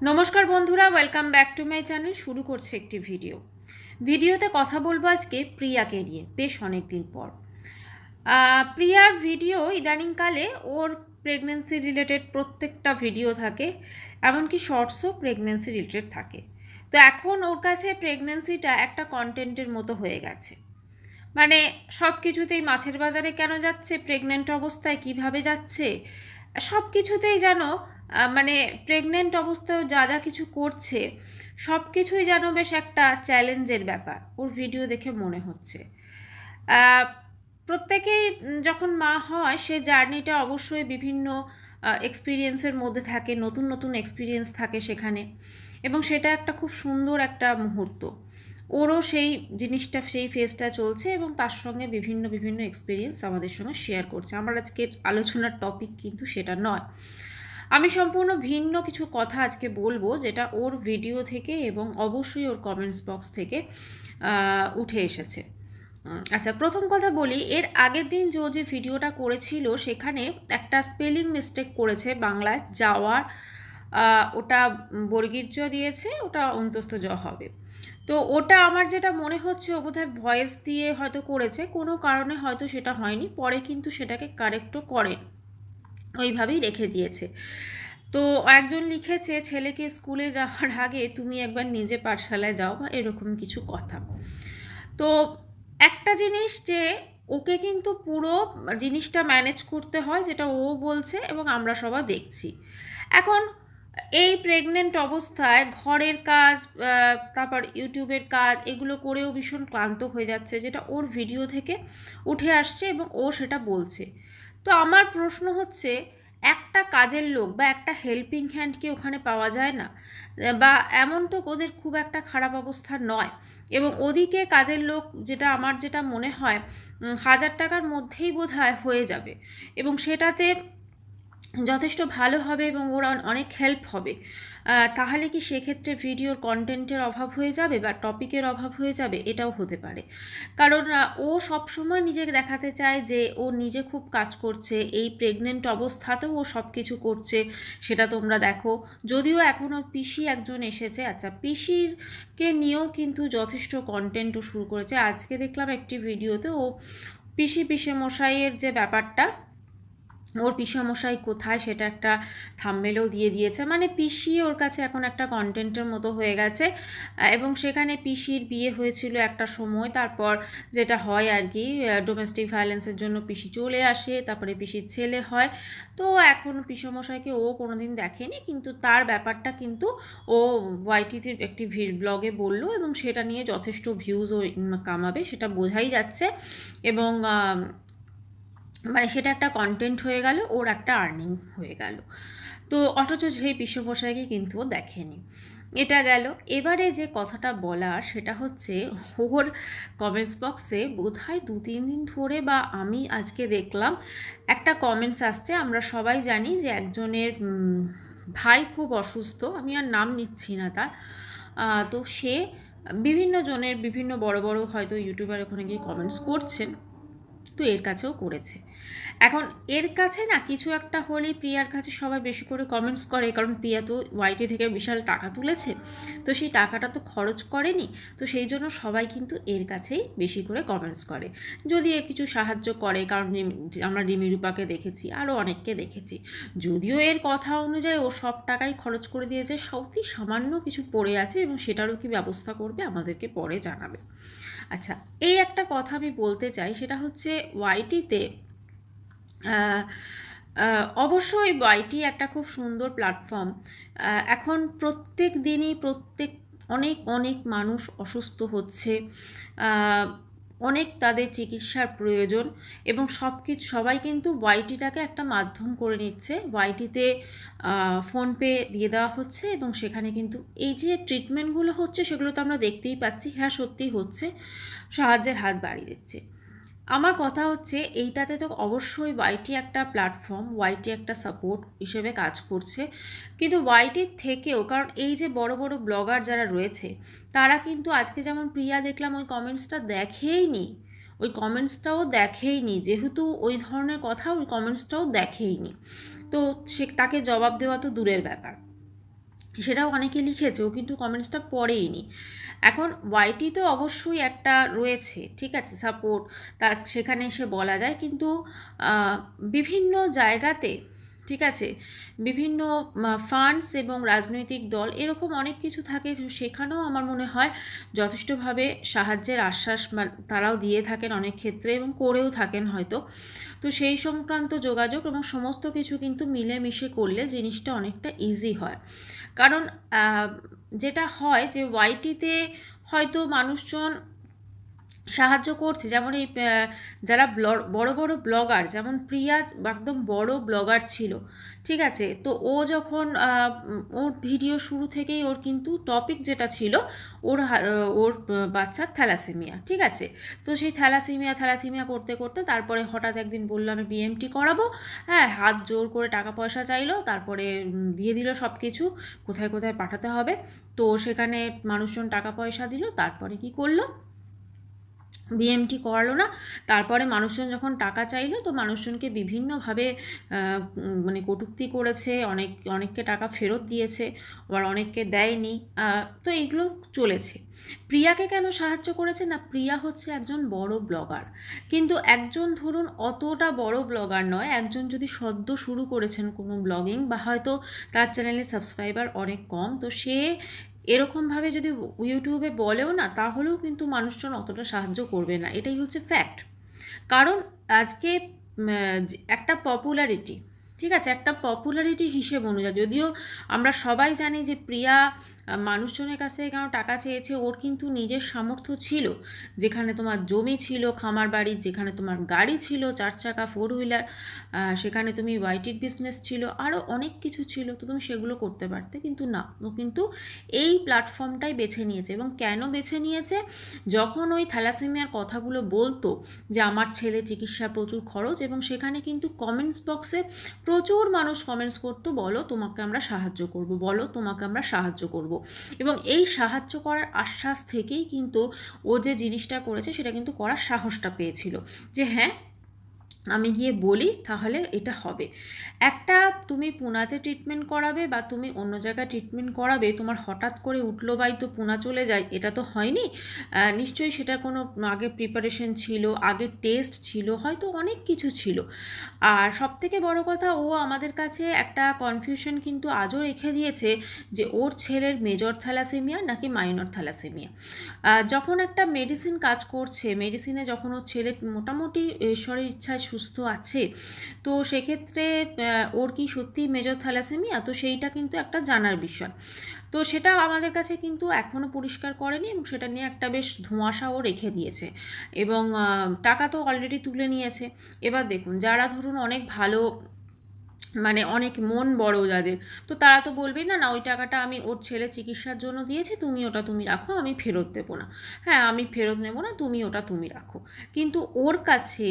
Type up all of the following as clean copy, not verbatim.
নমস্কার বন্ধুরা, welcome back to my channel. শুরু করছে একটি ভিডিওতে কথা বলবো আজকে প্রিয়াকে নিয়ে বেশ অনেক দিন পর। প্রিয়ার ভিডিও ইদানিংকালে ওর প্রেগনেন্সি রিলেটেড প্রত্যেকটা ভিডিও থাকে, এমনকি শর্টসও প্রেগনেন্সি রিলেটেড থাকে। তো এখন ওর কাছে প্রেগনেন্সিটা একটা কন্টেন্টের মতো হয়ে গেছে। মানে সব কিছুতেই মাছের বাজারে কেন যাচ্ছে, প্রেগনেন্ট অবস্থায় কিভাবে যাচ্ছে, সব কিছুতেই যেন মানে প্রেগনেন্ট অবস্থায় যা যা কিছু করছে সব কিছুই যেন বেশ একটা চ্যালেঞ্জের ব্যাপার ওর ভিডিও দেখে মনে হচ্ছে। প্রত্যেকেই যখন মা হয় সে জার্নিটা অবশ্যই বিভিন্ন এক্সপিরিয়েন্সের মধ্যে থাকে, নতুন নতুন এক্সপিরিয়েন্স থাকে সেখানে, এবং সেটা একটা খুব সুন্দর একটা মুহূর্ত। ওরও সেই জিনিসটা, সেই ফেজটা চলছে এবং তার সঙ্গে বিভিন্ন বিভিন্ন এক্সপিরিয়েন্স আমাদের সঙ্গে শেয়ার করছে। আমার আজকের আলোচনার টপিক কিন্তু সেটা নয়। আমি সম্পূর্ণ ভিন্ন কিছু কথা আজকে বলবো, যেটা ওর ভিডিও থেকে এবং অবশ্যই ওর কমেন্টস বক্স থেকে উঠে এসেছে। আচ্ছা, প্রথম কথা বলি, এর আগের দিন যে ভিডিওটা করেছিল সেখানে একটা স্পেলিং মিস্টেক করেছে বাংলায় যাওয়ার, ওটা বর্গীর জ দিয়েছে, ওটা অন্তস্থ জ হবে। তো ওটা আমার যেটা মনে হচ্ছে ও বোধহয় ভয়েস দিয়ে হয়তো করেছে, কোনো কারণে হয়তো সেটা হয়নি, পরে কিন্তু সেটাকে কারেক্টও করেন, ওইভাবেই রেখে দিয়েছে। তো একজন লিখেছে ছেলেকে স্কুলে যাওয়ার আগে তুমি একবার নিজে পাঠশালায় যাও, বা এরকম কিছু কথা। তো একটা জিনিস যে ওকে কিন্তু পুরো জিনিসটা ম্যানেজ করতে হয়, যেটা ও বলছে এবং আমরা সবাই দেখছি। এখন এই প্রেগনেন্ট অবস্থায় ঘরের কাজ, তারপর ইউটিউবের কাজ, এগুলো করেও ভীষণ ক্লান্ত হয়ে যাচ্ছে, যেটা ওর ভিডিও থেকে উঠে আসছে এবং ও সেটা বলছে। তো আমার প্রশ্ন হচ্ছে, একটা কাজের লোক বা একটা হেল্পিং হ্যান্ড কি ওখানে পাওয়া যায় না? বা এমন তো ওদের খুব একটা খারাপ অবস্থা নয়, এবং ওদিকে কাজের লোক, যেটা আমার যেটা মনে হয় 1000 টাকার মধ্যেই বোধহয় হয়ে যাবে, এবং সেটাতে যথেষ্ট ভালো হবে এবং ওর অনেক হেল্প হবে। তাহলে কি সেক্ষেত্রে ভিডিওর কন্টেন্টের অভাব হয়ে যাবে বা টপিকের অভাব হয়ে যাবে? এটাও হতে পারে, কারণ ও সবসময় নিজেকে দেখাতে চায় যে ও নিজে খুব কাজ করছে, এই প্রেগনেন্ট অবস্থাতেও ও সব কিছু করছে, সেটা তোমরা দেখো। যদিও এখন ওর পিসি একজন এসেছে, আচ্ছা পিসিরকে নিয়েও কিন্তু যথেষ্ট কন্টেন্টও শুরু করেছে। আজকে দেখলাম একটি ভিডিওতে ও পিসে মশাইয়ের যে ব্যাপারটা, ওর পিসেমশাই কোথায় সেটা একটা থাম্বনেলও দিয়ে দিয়েছে। মানে পিসি ওর কাছে এখন একটা কন্টেন্টের মতো হয়ে গেছে, এবং সেখানে পিসির বিয়ে হয়েছিল একটা সময়, তারপর যেটা হয় আর কি, ডোমেস্টিক ভায়োলেন্সের জন্য পিসি চলে আসে, তারপরে পিসির ছেলে হয়। তো এখন পিসেমশাইকে ও কোনোদিন দেখেনি, কিন্তু তার ব্যাপারটা কিন্তু ও ওয়াইটিতে একটি ব্লগে বললো, এবং সেটা নিয়ে যথেষ্ট ভিউজ ও কামাবে সেটা বোঝাই যাচ্ছে, এবং মানে সেটা একটা কন্টেন্ট হয়ে গেল, ওর একটা আর্নিং হয়ে গেল। তো অথচ সেই পিসেমশাইকে কিন্তু ও দেখেনি। এটা গেল। এবারে যে কথাটা বলার সেটা হচ্ছে, ওর কমেন্টস বক্সে বোধহয় 2-3 দিন ধরে, বা আমি আজকে দেখলাম একটা কমেন্টস আসছে। আমরা সবাই জানি যে একজনের ভাই খুব অসুস্থ, আমি আর নাম নিচ্ছি না তার। তো সে বিভিন্ন জনের, বিভিন্ন বড় বড় হয়তো ইউটিউবার ওখানে গিয়ে কমেন্টস করছেন, তো এর কাছেও করেছে। এখন এর কাছে না কিছু একটা হলেই প্রিয়ার কাছে সবাই বেশি করে কমেন্টস করে, কারণ প্রিয়া তো ওয়াইটি থেকে বিশাল টাকা তুলেছে, তো সেই টাকাটা তো খরচ করেনি, তো সেই জন্য সবাই কিন্তু এর কাছেই বেশি করে কমেন্টস করে। যদি এ কিছু সাহায্য করে, কারণ আমরা রিমি রূপাকে দেখেছি, আরও অনেককে দেখেছি, যদিও এর কথা অনুযায়ী ও সব টাকাই খরচ করে দিয়েছে, সত্যি সামান্য কিছু পড়ে আছে এবং সেটারও কি ব্যবস্থা করবে আমাদেরকে পরে জানাবে। আচ্ছা, এই একটা কথা আমি বলতে চাই, সেটা হচ্ছে ওয়াইটিতে অবশ্যই ওয়াইটি একটা খুব সুন্দর প্ল্যাটফর্ম। এখন প্রত্যেক দিনই অনেক অনেক মানুষ অসুস্থ হচ্ছে, অনেক তাদের চিকিৎসার প্রয়োজন, এবং সবাই কিন্তু ওয়াইটিটাকে একটা মাধ্যম করে নিচ্ছে। ওয়াইটিতে ফোনপে দিয়ে দেওয়া হচ্ছে, এবং সেখানে কিন্তু এই যে ট্রিটমেন্টগুলো হচ্ছে সেগুলো তো আমরা দেখতেই পাচ্ছি, হ্যাঁ সত্যিই হচ্ছে, সাহায্যের হাত বাড়িয়ে দিচ্ছে। আমার কথা হচ্ছে এইটাতে তো অবশ্যই ওয়াইটি একটা প্ল্যাটফর্ম, ওয়াইটি একটা সাপোর্ট হিসেবে কাজ করছে, কিন্তু ওয়াইটির থেকেও, কারণ এই যে বড় বড় ব্লগার যারা রয়েছে তারা কিন্তু আজকে যেমন প্রিয়া দেখলাম ওই কমেন্টসটাও দেখেইনি, যেহেতু ওই ধরনের কথা ওই কমেন্টসটাও দেখেইনি, তো সে তাকে জবাব দেওয়া তো দূরের ব্যাপার। সেটাও অনেকে লিখেছে, ও কিন্তু কমেন্টসটা পড়েইনি। এখন ওয়াইটি তো অবশ্যই একটা রয়েছে, ঠিক আছে, সাপোর্ট তার, সেখানে এসে বলা যায়, কিন্তু বিভিন্ন জায়গাতে, ঠিক আছে, বিভিন্ন ফান্ডস এবং রাজনৈতিক দল এরকম অনেক কিছু থাকে, তো সেখানেও আমার মনে হয় যথেষ্টভাবে সাহায্যের আশ্বাস তারাও দিয়ে থাকেন অনেক ক্ষেত্রে, এবং করেও থাকেন হয়তো। তো সেই সংক্রান্ত যোগাযোগ এবং সমস্ত কিছু কিন্তু মিলেমিশে করলে জিনিসটা অনেকটা ইজি হয়। কারণ যেটা হয় যে ওয়াইটিতে হয়তো মানুষজন সাহায্য করছে, যেমন এই যারা বড় বড় ব্লগার, যেমন প্রিয়া একদম বড় ব্লগার ছিল, ঠিক আছে, তো ও যখন ওর ভিডিও শুরু থেকেই ওর কিন্তু টপিক যেটা ছিল ওর বাচ্চার থ্যালাসেমিয়া, ঠিক আছে, তো সেই থ্যালাসেমিয়া করতে করতে তারপরে হঠাৎ একদিন বললো আমি বিএমটি করাবো, হ্যাঁ, হাত জোর করে টাকা পয়সা চাইলো, তারপরে দিয়ে দিল সব কিছু, কোথায় কোথায় পাঠাতে হবে, তো সেখানে মানুষজন টাকা পয়সা দিল, তারপরে কি করলো, বিএমটি করালো না। তারপরে মানুষজন যখন টাকা চাইলো, তো মানুষজনকে বিভিন্নভাবে মানে কটূক্তি করেছে, অনেককে টাকা ফেরত দিয়েছে, আবার অনেককে দেয়নি, তো এইগুলো চলেছে। প্রিয়াকে কেন সাহায্য করেছে না, প্রিয়া হচ্ছে একজন বড় ব্লগার, কিন্তু একজন ধরুন অতটা বড় ব্লগার নয়, একজন যদি সদ্য শুরু করেছেন কোনো ব্লগিং, বা হয়তো তার চ্যানেলে সাবস্ক্রাইবার অনেক কম, তো সে এরকমভাবে যদি ইউটিউবে বলেও না, তাহলেও কিন্তু মানুষজন অতটা সাহায্য করবে না, এটাই হচ্ছে ফ্যাক্ট। কারণ আজকে একটা পপুলারিটি, ঠিক আছে, একটা পপুলারিটি হিসেব অনুযায়ী, যদিও আমরা সবাই জানি যে প্রিয়া মানুষজনের কাছে কেন টাকা চেয়েছে, ওর কিন্তু নিজের সামর্থ্য ছিল, যেখানে তোমার জমি ছিল, খামার বাড়ি, যেখানে তোমার গাড়ি ছিল 4 চাকা 4 হুইলার, সেখানে তুমি ওয়াইটির বিজনেস ছিল, আরও অনেক কিছু ছিল, তো তুমি সেগুলো করতে পারতে, কিন্তু না, ও কিন্তু এই প্ল্যাটফর্মটাই বেছে নিয়েছে। এবং কেন বেছে নিয়েছে, যখন ওই থ্যালাসেমিয়ার কথাগুলো বলতো যে আমার ছেলে চিকিৎসা প্রচুর খরচ, এবং সেখানে কিন্তু কমেন্টস বক্সে প্রচুর মানুষ কমেন্টস করতো, বলো তোমাকে আমরা সাহায্য করব, বলো তোমাকে আমরা সাহায্য করব, এবং এই সাহায্য করার আশ্বাস থেকেই কিন্তু ও যে জিনিসটা করেছে সেটা কিন্তু করার সাহসটা পেয়েছিল, যে হ্যাঁ আমি গিয়ে বলি তাহলে এটা হবে। একটা তুমি পুনাতে ট্রিটমেন্ট করাবে বা তুমি অন্য জায়গায় ট্রিটমেন্ট করাবে, তোমার হঠাৎ করে উঠলো বাই তো পুনা চলে যায়, এটা তো হয়নি, নিশ্চয়ই সেটা কোনো আগে প্রিপারেশন ছিল, আগে টেস্ট ছিল, হয়তো অনেক কিছু ছিল। আর সবথেকে বড় কথা, ও আমাদের কাছে একটা কনফিউশন কিন্তু আজও রেখে দিয়েছে যে ওর ছেলের মেজর থ্যালাসেমিয়া নাকি মাইনর থ্যালাসেমিয়া। যখন একটা মেডিসিন কাজ করছে, মেডিসিনে যখন ওর ছেলে মোটামুটি ঈশ্বরের ইচ্ছায় সুস্থ আছে, তো সেক্ষেত্রে ওর কি সত্যি মেজর থ্যালাসেমিয়া, তো সেইটা কিন্তু একটা জানার বিষয়। তো সেটা আমাদের কাছে কিন্তু এখনও পরিষ্কার করেনি, এবং সেটা নিয়ে একটা বেশ ধোঁয়াশাও রেখে দিয়েছে, এবং টাকা তো অলরেডি তুলে নিয়েছে। এবার দেখুন, যারা ধরুন অনেক ভালো, মানে অনেক মন বড় যাদের, তো তারা তো বলবেই না, না ওই টাকাটা আমি ওর ছেলে চিকিৎসার জন্য দিয়েছি, তুমি ওটা তুমি রাখো, আমি ফেরত দেবো না, হ্যাঁ আমি ফেরত নেবো না, তুমি ওটা তুমি রাখো। কিন্তু ওর কাছে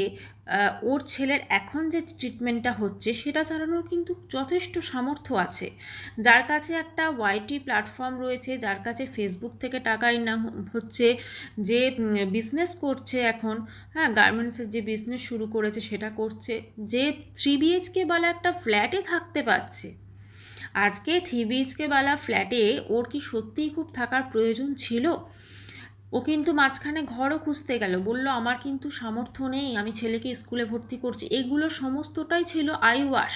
ওর ছেলের এখন যে ট্রিটমেন্টটা হচ্ছে সেটা চালানোর কিন্তু যথেষ্ট সামর্থ্য আছে, যার কাছে একটা ওয়াইটি প্ল্যাটফর্ম রয়েছে, যার কাছে ফেসবুক থেকে টাকা ইনকাম হচ্ছে, যে বিজনেস করছে এখন, হ্যাঁ গার্মেন্টসের যে বিজনেস শুরু করেছে সেটা করছে, যে 3 BHK বালা একটা ফ্ল্যাটে থাকতে পারছে। আজকে 3 BHK বালা ফ্ল্যাটে ওর কি সত্যিই খুব থাকার প্রয়োজন ছিল? ও কিন্তু মাঝখানে ঘরও খুঁজতে গেল, বলল আমার কিন্তু সামর্থ্য নেই, আমি ছেলেকে স্কুলে ভর্তি করছি, এগুলো সমস্তটাই ছিল আইওয়াশ,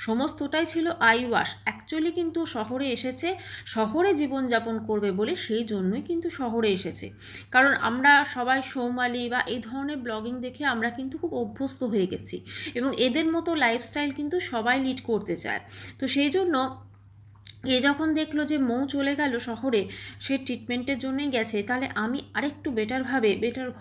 সমস্তটাই ছিল আইওয়াশ। অ্যাকচুয়ালি কিন্তু শহরে এসেছে, শহরে জীবনযাপন করবে বলে, সেই জন্যই কিন্তু শহরে এসেছে। কারণ আমরা সবাই সৌমালি বা এই ধরনের ব্লগিং দেখে আমরা কিন্তু খুব অভ্যস্ত হয়ে গেছি, এবং এদের মতো লাইফস্টাইল কিন্তু সবাই লিড করতে চায়। তো সেই জন্য এ যখন দেখলো যে মৌ চলে গেল শহরে, সে ট্রিটমেন্টের জন্যই গেছে, তাহলে আমি আরেকটু বেটার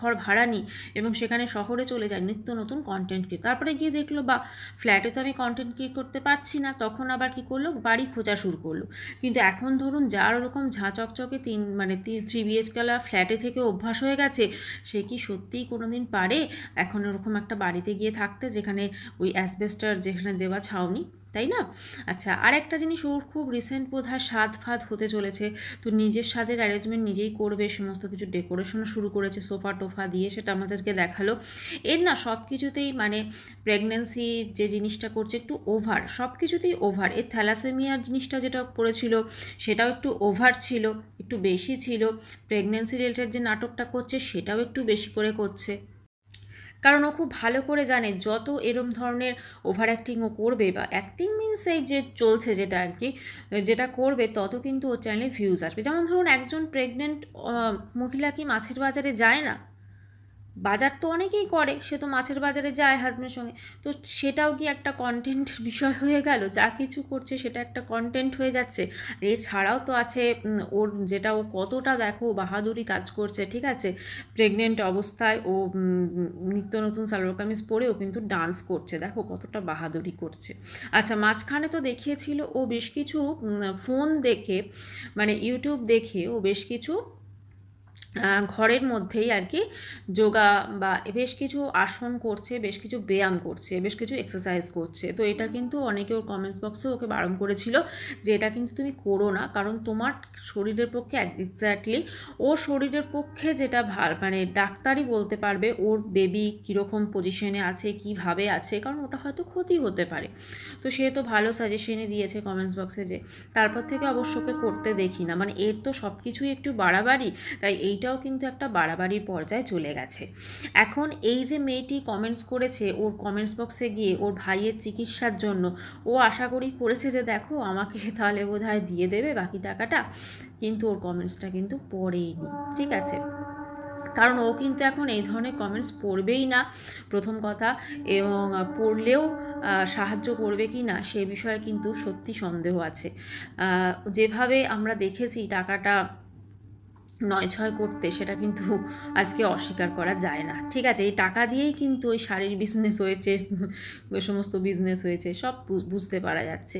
ঘর ভাড়া নিই, এবং সেখানে শহরে চলে যাই নিত্য নতুন কন্টেন্ট ক্রিয়েট। তারপরে গিয়ে দেখলো বা ফ্ল্যাটে তো আমি কন্টেন্ট ক্রিয়েট করতে পারছি না, তখন আবার কি করলো, বাড়ি খোঁজা শুরু করলো। কিন্তু এখন ধরুন যার ওরকম ঝাঁ চকচকে 3 BHK ফ্ল্যাটে থেকে অভ্যাস হয়ে গেছে, সে কি সত্যিই কোনো দিন পারে এখন ওরকম একটা বাড়িতে গিয়ে থাকতে, যেখানে ওই অ্যাসবেস্টার যেখানে দেওয়া ছাউনি? তাই না? আচ্ছা, আর একটা জিনিস, ওর খুব রিসেন্ট বোধহয় স্বাদ ফাদ হতে চলেছে, তো নিজের স্বাদের অ্যারেঞ্জমেন্ট নিজেই করবে, সমস্ত কিছু ডেকোরেশনও শুরু করেছে সোফা টোফা দিয়ে, সেটা আমাদেরকে দেখালো। এর না সব কিছুতেই মানে প্রেগনেন্সি যে জিনিসটা করছে একটু ওভার, সব কিছুতেই ওভার। এর থ্যালাসেমিয়ার জিনিসটা যেটা করেছিল সেটাও একটু ওভার ছিল, একটু বেশি ছিল। প্রেগনেন্সি রিলেটেড যে নাটকটা করছে সেটাও একটু বেশি করে করছে, কারণ ও খুব ভালো করে জানে যত এরম ধরনের ওভার অ্যাক্টিং ও করবে, বা অ্যাক্টিং মিনস এই যে চলছে যেটা আর কি, যেটা করবে, তত কিন্তু ওর চ্যানেলে ভিউজ আসবে। যেমন ধরুন একজন প্রেগনেন্ট মহিলা কি মাছের বাজারে যায় না? বাজার তো অনেকেই করে, সে তো মাছের বাজারে যায় হাজব্যান্ডের সঙ্গে, তো সেটাও কি একটা কন্টেন্ট বিষয় হয়ে গেল? যা কিছু করছে সেটা একটা কন্টেন্ট হয়ে যাচ্ছে। এছাড়াও তো আছে ওর যেটা, ও কতটা দেখো বাহাদুরি কাজ করছে, ঠিক আছে? প্রেগনেন্ট অবস্থায় ও নিত্য নতুন সালোয়ার কামিজ পরেও কিন্তু ডান্স করছে, দেখো কতটা বাহাদুরি করছে। আচ্ছা, মাঝখানে তো দেখিয়েছিল ও বেশ কিছু ফোন দেখে, মানে ইউটিউব দেখে ও বেশ কিছু ঘরের মধ্যেই আর কি যোগা বা বেশ কিছু আসন করছে, বেশ কিছু ব্যায়াম করছে, বেশ কিছু এক্সারসাইজ করছে। তো এটা কিন্তু অনেকে ওর কমেন্টস বক্সে ওকে বারণ করেছিল যে এটা কিন্তু তুমি করো না, কারণ তোমার শরীরের পক্ষে এক্স্যাক্টলি ওর শরীরের পক্ষে যেটা মানে ডাক্তারই বলতে পারবে ওর বেবি কীরকম পজিশনে আছে, কিভাবে আছে, কারণ ওটা হয়তো ক্ষতি হতে পারে। তো সে তো ভালো সাজেশনই দিয়েছে কমেন্টস বক্সে, যে তারপর থেকে অবশ্যকে করতে দেখি না, মানে এর তো সব কিছুই একটু বাড়াবাড়ি, তাই এইটাও কিন্তু একটা বাড়াবাড়ির পর্যায়ে চলে গেছে। এখন এই যে মেয়েটি কমেন্টস করেছে ওর কমেন্টস বক্সে গিয়ে ওর ভাইয়ের চিকিৎসার জন্য, ও আশা করি করেছে যে দেখো আমাকে তাহলে বোধহয় দিয়ে দেবে বাকি টাকাটা, কিন্তু ওর কমেন্টসটা কিন্তু পড়েইনি, ঠিক আছে? কারণ ও কিন্তু এখন এই ধরনের কমেন্টস পড়বেই না, প্রথম কথা, এবং পড়লেও সাহায্য করবে কি না সে বিষয়ে কিন্তু সত্যি সন্দেহ আছে। যেভাবে আমরা দেখেছি টাকাটা নয় ছয় করতে, সেটা কিন্তু আজকে অস্বীকার করা যায় না, ঠিক আছে? এই টাকা দিয়েই কিন্তু ওই শাড়ির বিজনেস হয়েছে, ওই সমস্ত বিজনেস হয়েছে, সব বুঝতে পারা যাচ্ছে।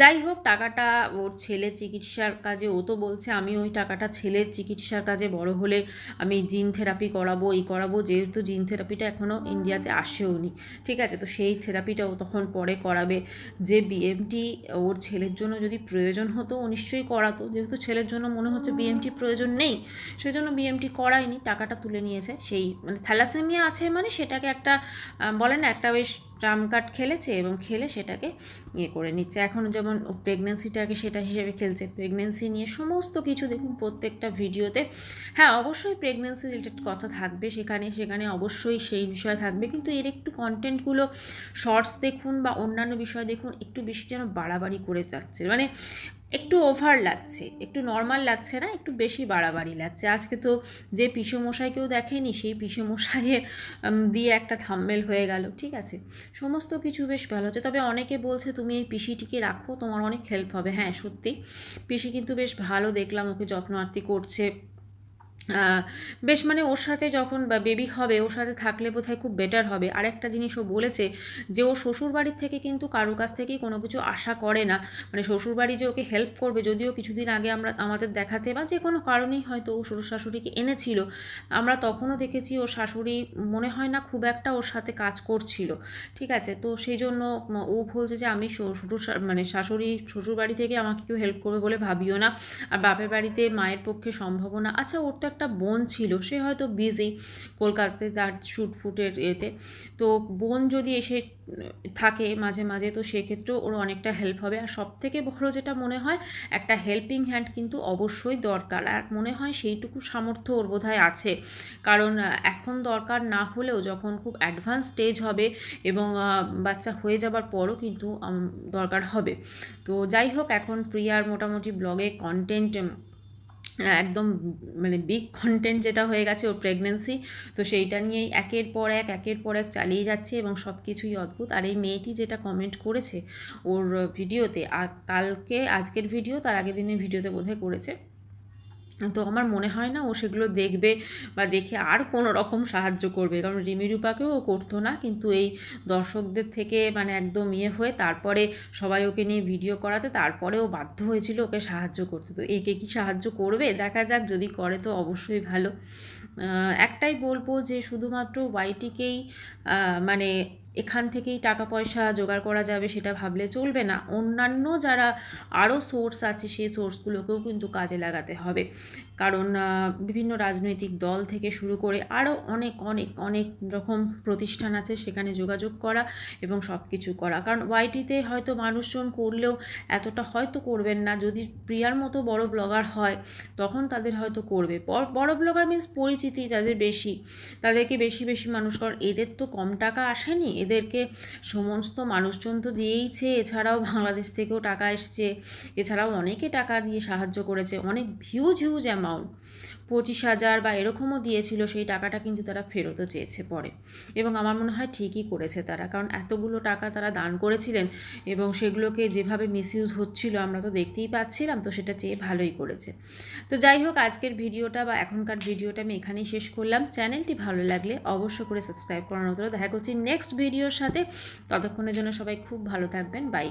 যাই হোক, টাকাটা ওর ছেলের চিকিৎসার কাজে, ও তো বলছে আমি ওই টাকাটা ছেলের চিকিৎসার কাজে বড় হলে আমি জিন থেরাপি করাবো, এই করাবো, যেহেতু জিন থেরাপিটা এখনও ইন্ডিয়াতে আসেও নি, ঠিক আছে? তো সেই থেরাপিটা ও তখন পরে করাবে। যে বিএমটি ওর ছেলের জন্য যদি প্রয়োজন হতো ও নিশ্চয়ই করাতো, যেহেতু ছেলের জন্য মনে হচ্ছে বিএমটি প্রয়োজন নেই, সেজন্য বিএমটি করায়নি, টাকাটা তুলে নিয়েছে। সেই মানে থ্যালাসেমিয়া আছে মানে সেটাকে একটা বলে না, একটা বেশ ট্রাম কার্ড খেলেছে, এবং খেলে সেটাকে করে নিচ্ছে। এখন যেমন প্রেগনেন্সিটাকে সেটা হিসেবে খেলছে, প্রেগনেন্সি নিয়ে সমস্ত কিছু দেখুন প্রত্যেকটা ভিডিওতে। হ্যাঁ, অবশ্যই প্রেগনেন্সি রিলেটেড কথা থাকবে সেখানে, সেখানে অবশ্যই সেই বিষয় থাকবে, কিন্তু এর একটু কন্টেন্টগুলো শর্টস দেখুন বা অন্যান্য বিষয় দেখুন, একটু বেশি যেন বাড়াবাড়ি করে যাচ্ছে, মানে একটু ওভার লাগছে, একটু নর্মাল লাগছে না, একটু বেশি বাড়াবাড়ি লাগছে। আজকে তো যে পিসেমশাইকেও দেখেনি সেই পিসেমশাইয়ে দিয়ে একটা থাম্বনেল হয়ে গেল, ঠিক আছে? সমস্ত কিছু বেশ ভালো হচ্ছে। তবে অনেকে বলছে তুমি এই পিসিটিকে রাখো, তোমার অনেক হেল্প হবে। হ্যাঁ সত্যি, পিসি কিন্তু বেশ ভালো, দেখলাম ওকে যত্ন আত্তি করছে, বেশ, মানে ওর সাথে যখন বেবি হবে ওর সাথে থাকলে বোধহয় খুব বেটার হবে। আরেকটা জিনিস ও বলেছে যে ও শ্বশুরবাড়ির থেকে কিন্তু কারোর কাছ থেকেই কোনো কিছু আশা করে না, মানে শ্বশুরবাড়ি যে ওকে হেল্প করবে, যদিও কিছুদিন আগে আমরা আমাদের দেখাতে বা যে কোনো কারণেই হয়তো ও শ্বশুর শাশুড়িকে এনেছিল, আমরা তখনও দেখেছি ওর শাশুড়ি মনে হয় না খুব একটা ওর সাথে কাজ করছিল, ঠিক আছে? তো সেই জন্য ও বলছে যে আমি মানে শাশুড়ি শ্বশুরবাড়ি থেকে আমাকে কেউ হেল্প করবে বলে ভাবিও না, আর বাপের বাড়িতে মায়ের পক্ষে সম্ভব না। আচ্ছা, ওর তো একটা বোন ছিল, সে হয়তো বিজি কলকাতাতে তার শ্যুট ফুটের এতে, তো বোন যদি এসে থাকে মাঝে মাঝে, তো সেক্ষেত্রেও ওর অনেকটা হেল্প হবে। আর সব থেকে বড় যেটা মনে হয়, একটা হেল্পিং হ্যান্ড কিন্তু অবশ্যই দরকার, আর মনে হয় সেইটুকু সামর্থ্য ওর বোধহয় আছে, কারণ এখন দরকার না হলেও যখন খুব অ্যাডভান্স স্টেজ হবে এবং বাচ্চা হয়ে যাবার পরও কিন্তু দরকার হবে। তো যাই হোক, এখন প্রিয়ার মোটামুটি ব্লগে কন্টেন্ট একদম মানে বিগ কন্টেন্ট যেটা হয়ে গেছে ওর প্রেগনেন্সি, তো সেইটা নিয়েই একের পর এক চালিয়ে যাচ্ছে, এবং সব কিছুই অদ্ভুত। আর এই মেয়েটি যেটা কমেন্ট করেছে ওর ভিডিওতে, আর আজকের ভিডিও তার আগের দিনের ভিডিওতে বোধহয় করেছে, তো আমার মনে হয় না ও সেগুলো দেখবে বা দেখে আর কোনো রকম সাহায্য করবে, কারণ রিমি রূপাকেও ও করতো না, কিন্তু এই দর্শকদের থেকে মানে একদম হয়ে তারপরে সবাই ওকে নিয়ে ভিডিও করাতে, তারপরে ও বাধ্য হয়েছিল ওকে সাহায্য করতে। তো একে কি সাহায্য করবে দেখা যাক, যদি করে তো অবশ্যই ভালো। একটাই বলবো যে শুধুমাত্র ওয়াইটিকেই মানে এখান থেকেই টাকা পয়সা জোগাড় করা যাবে সেটা ভাবলে চলবে না, অন্যান্য যারা আরও সোর্স আছে সেই সোর্সগুলোকেও কিন্তু কাজে লাগাতে হবে। কারণ বিভিন্ন রাজনৈতিক দল থেকে শুরু করে আরও অনেক অনেক অনেক রকম প্রতিষ্ঠান আছে, সেখানে যোগাযোগ করা এবং সব কিছু করা। কারণ ওয়াইটিতে হয়তো মানুষজন করলেও এতটা হয়তো করবেন না, যদি প্রিয়ার মতো বড় ব্লগার হয় তখন তাদের হয়তো করবে। বড় ব্লগার মিন্স পরিচিতি তাদের বেশি, তাদেরকে বেশি বেশি মানুষ, কারণ এদের তো কম টাকা আসেনি, এদেরকে সমস্ত মানুষজন তো দিয়েইছে, এছাড়াও বাংলাদেশ থেকেও টাকা এসছে, এছাড়াও অনেকে টাকা দিয়ে সাহায্য করেছে, অনেক হিউজ হিউজ অ্যামাউন্ট, 25,000 বা এরকমও দিয়েছিল, সেই টাকাটা কিন্তু তারা ফেরতও চেয়েছে পরে। এবং আমার মনে হয় ঠিকই করেছে তারা, কারণ এতগুলো টাকা তারা দান করেছিলেন এবং সেগুলোকে যেভাবে মিসইউজ হচ্ছিল আমরা তো দেখতেই পাচ্ছিলাম, তো সেটা চেয়ে ভালোই করেছে। তো যাই হোক, আজকের ভিডিওটা বা এখনকার ভিডিওটা আমি এখানেই শেষ করলাম। চ্যানেলটি ভালো লাগলে অবশ্য করে সাবস্ক্রাইব করার মতো। দেখা করছি নেক্সট ভিডিওর সাথে, ততক্ষণের জন্য সবাই খুব ভালো থাকবেন, বাই।